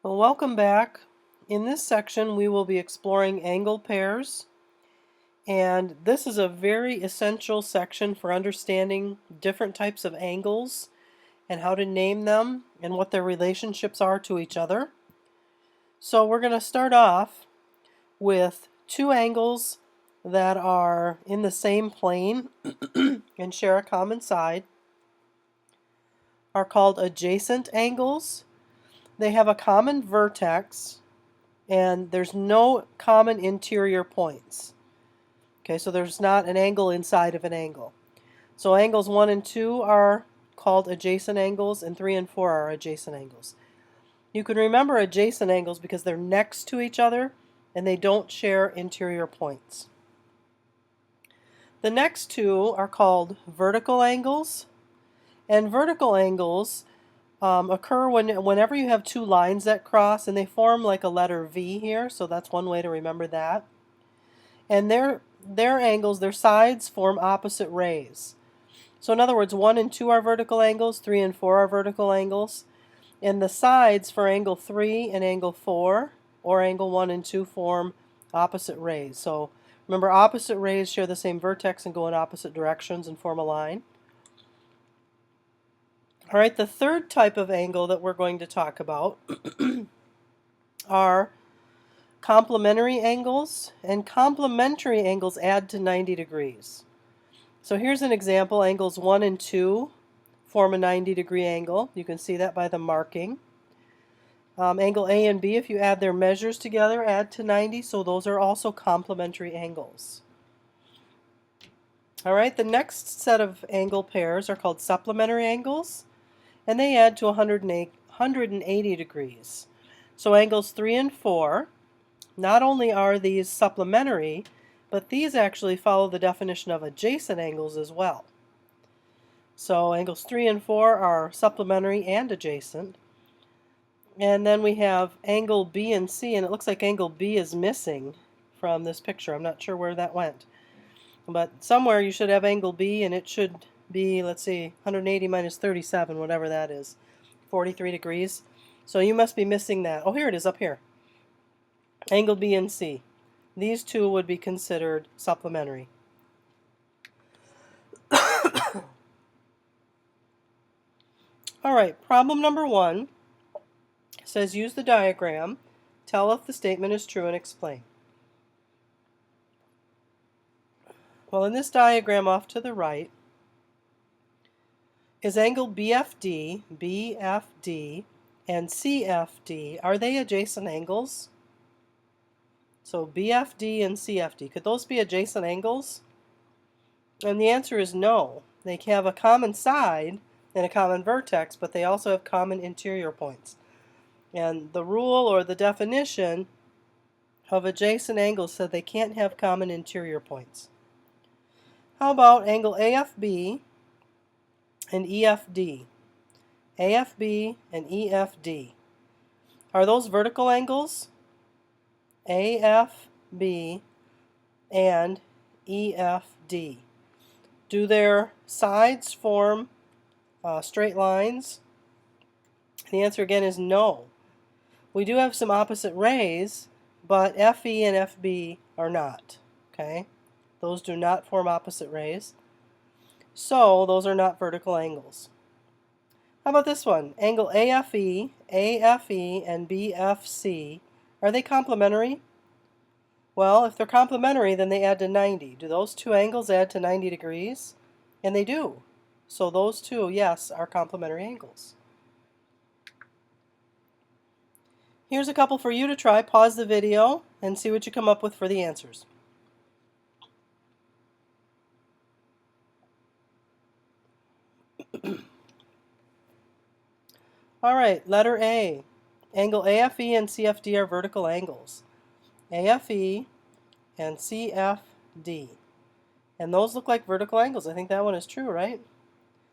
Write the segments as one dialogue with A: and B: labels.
A: Well, welcome back. In this section, we will be exploring angle pairs, and this is a very essential section for understanding different types of angles and how to name them and what their relationships are to each other. So we're going to start off with two angles that are in the same plane and share a common side, are called adjacent angles. They have a common vertex and there's no common interior points. Okay, so there's not an angle inside of an angle. So angles 1 and 2 are called adjacent angles, and 3 and 4 are adjacent angles. You can remember adjacent angles because they're next to each other and they don't share interior points. The next two are called vertical angles, and vertical angles occur whenever you have two lines that cross, and they form like a letter V here, so that's one way to remember that. And their angles, their sides form opposite rays. So in other words, 1 and 2 are vertical angles, 3 and 4 are vertical angles, and the sides for angle 3 and angle 4, or angle 1 and 2, form opposite rays. So remember, opposite rays share the same vertex and go in opposite directions and form a line. All right, the third type of angle that we're going to talk about are complementary angles, and complementary angles add to 90 degrees. So here's an example. Angles 1 and 2 form a 90-degree angle. You can see that by the marking. Angle A and B, if you add their measures together, add to 90, so those are also complementary angles. All right, the next set of angle pairs are called supplementary angles, and they add to 180 degrees. So angles 3 and 4, not only are these supplementary, but these actually follow the definition of adjacent angles as well. So angles 3 and 4 are supplementary and adjacent. And then we have angle B and C, and it looks like angle B is missing from this picture. I'm not sure where that went. But somewhere you should have angle B, and it should be, let's see, 180 minus 37, whatever that is, 43 degrees. So you must be missing that. Oh, here it is, up here. Angle B and C. These two would be considered supplementary. All right, problem number 1 says use the diagram, tell if the statement is true, and explain. Well, in this diagram off to the right is angle BFD, and CFD. Are they adjacent angles? So BFD and CFD, could those be adjacent angles? And the answer is no. They have a common side and a common vertex, but they also have common interior points. And the rule or the definition of adjacent angles said they can't have common interior points. How about angle AFB and EFD? AFB and EFD. Are those vertical angles? AFB and EFD. Do their sides form straight lines? The answer again is no. We do have some opposite rays, but FE and FB are not. Okay? Those do not form opposite rays. So those are not vertical angles. How about this one? Angle AFE, and BFC. Are they complementary? Well, if they're complementary, then they add to 90. Do those two angles add to 90 degrees? And they do. So those two, yes, are complementary angles. Here's a couple for you to try. Pause the video and see what you come up with for the answers. All right, letter A. Angle AFE and CFD are vertical angles. AFE and CFD. And those look like vertical angles. I think that one is true, right?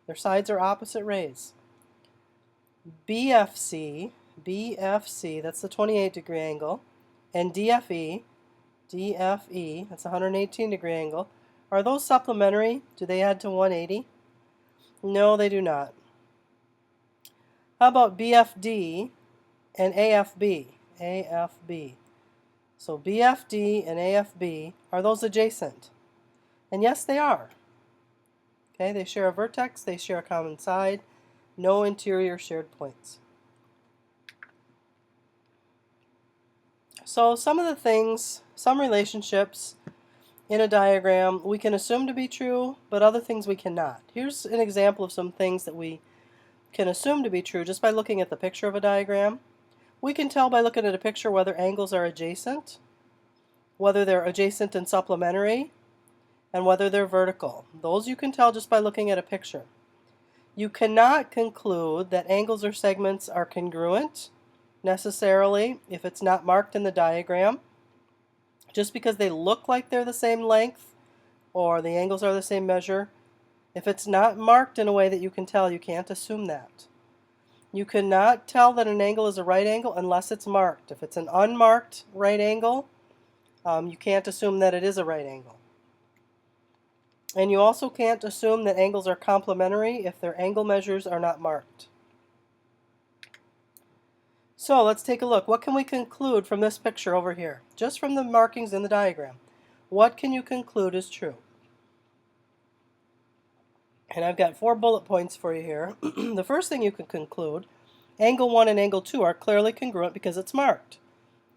A: Their sides are opposite rays. BFC, that's the 28-degree angle, and DFE, that's a 118-degree angle. Are those supplementary? Do they add to 180? No, they do not. How about BFD and AFB. AFB. So BFD and AFB, are those adjacent? And yes, they are. Okay, they share a vertex, they share a common side, no interior shared points. So some of the things, some relationships in a diagram we can assume to be true, but other things we cannot. Here's an example of some things that we can assume to be true just by looking at the picture of a diagram. We can tell by looking at a picture whether angles are adjacent, whether they're adjacent and supplementary, and whether they're vertical. Those you can tell just by looking at a picture. You cannot conclude that angles or segments are congruent necessarily if it's not marked in the diagram. Just because they look like they're the same length or the angles are the same measure, if it's not marked in a way that you can tell, you can't assume that. You cannot tell that an angle is a right angle unless it's marked. If it's an unmarked right angle, you can't assume that it is a right angle. And you also can't assume that angles are complementary if their angle measures are not marked. So let's take a look. What can we conclude from this picture over here? Just from the markings in the diagram. What can you conclude is true? And I've got 4 bullet points for you here. The first thing you can conclude, angle 1 and angle 2 are clearly congruent because it's marked.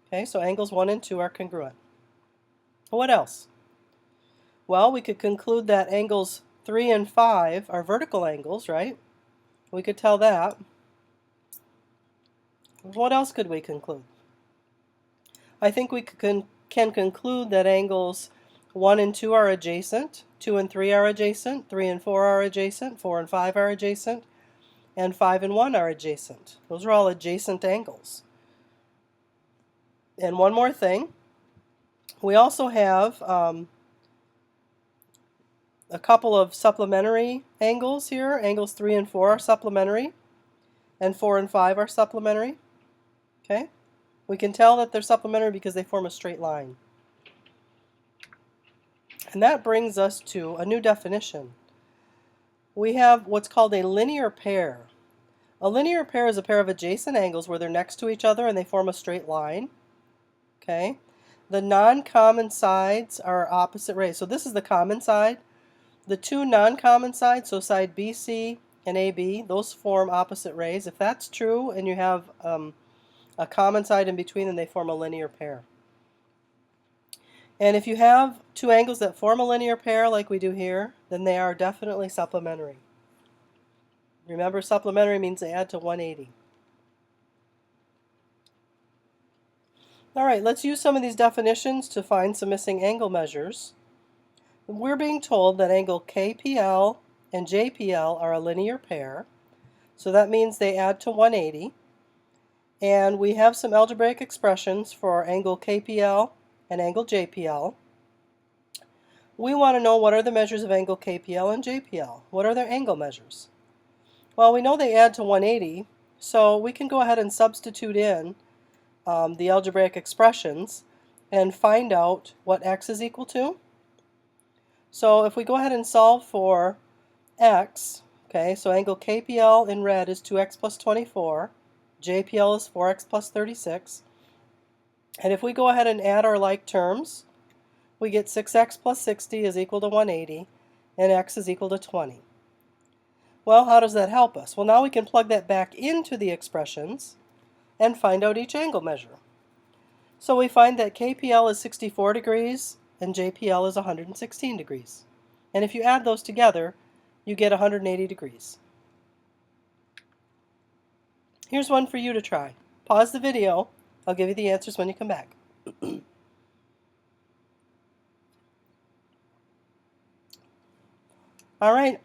A: Okay, so angles 1 and 2 are congruent. What else? Well, we could conclude that angles 3 and 5 are vertical angles, right? We could tell that. What else could we conclude? I think we can conclude that angles 1 and 2 are adjacent, 2 and 3 are adjacent, 3 and 4 are adjacent, 4 and 5 are adjacent, and 5 and 1 are adjacent. Those are all adjacent angles. And one more thing, we also have a couple of supplementary angles here. Angles 3 and 4 are supplementary, and 4 and 5 are supplementary. Okay? We can tell that they're supplementary because they form a straight line. And that brings us to a new definition. We have what's called a linear pair. A linear pair is a pair of adjacent angles where they're next to each other and they form a straight line. Okay? The non-common sides are opposite rays. So this is the common side. The two non-common sides, so side BC and AB, those form opposite rays. If that's true and you have a common side in between, then they form a linear pair. And if you have two angles that form a linear pair like we do here, then they are definitely supplementary. Remember, supplementary means they add to 180. All right, let's use some of these definitions to find some missing angle measures. We're being told that angle KPL and JPL are a linear pair, so that means they add to 180. And we have some algebraic expressions for angle KPL and angle JPL. We want to know what are the measures of angle KPL and JPL. What are their angle measures? Well, we know they add to 180, so we can go ahead and substitute in the algebraic expressions and find out what x is equal to. So if we go ahead and solve for x, okay, so angle KPL in red is 2x plus 24, JPL is 4x plus 36, and if we go ahead and add our like terms, we get 6x plus 60 is equal to 180, and x is equal to 20. Well, how does that help us? Well, now we can plug that back into the expressions and find out each angle measure. So we find that KPL is 64 degrees and JPL is 116 degrees. And if you add those together, you get 180 degrees. Here's one for you to try. Pause the video. I'll give you the answers when you come back. All right.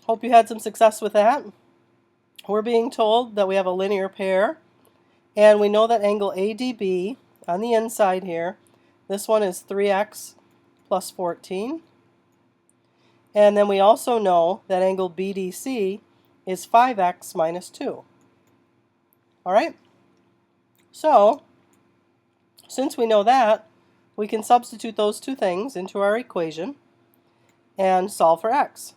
A: Hope you had some success with that. We're being told that we have a linear pair, and we know that angle ADB on the inside here, this one is 3x plus 14. And then we also know that angle BDC is 5x minus 2. All right? So, since we know that, we can substitute those two things into our equation and solve for x.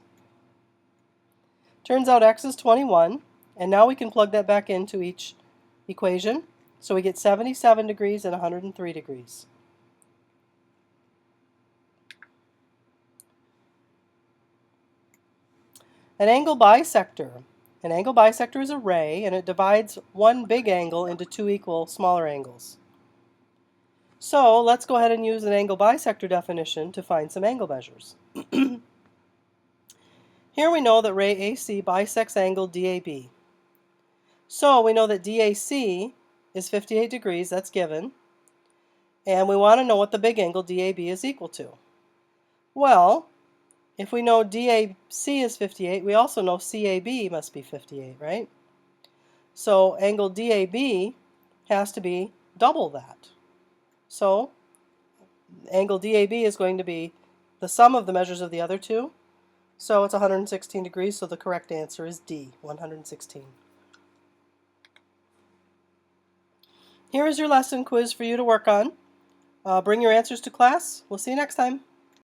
A: Turns out x is 21, and now we can plug that back into each equation So we get 77 degrees and 103 degrees. An angle bisector. An angle bisector is a ray, and it divides one big angle into two equal smaller angles. So let's go ahead and use an angle bisector definition to find some angle measures. Here we know that ray AC bisects angle DAB. So we know that DAC is 58 degrees, that's given. And we want to know what the big angle DAB is equal to. Well, if we know DAC is 58, we also know CAB must be 58, right? So angle DAB has to be double that. So angle DAB is going to be the sum of the measures of the other two. So it's 116 degrees, so the correct answer is D, 116. Here is your lesson quiz for you to work on. Bring your answers to class. We'll see you next time.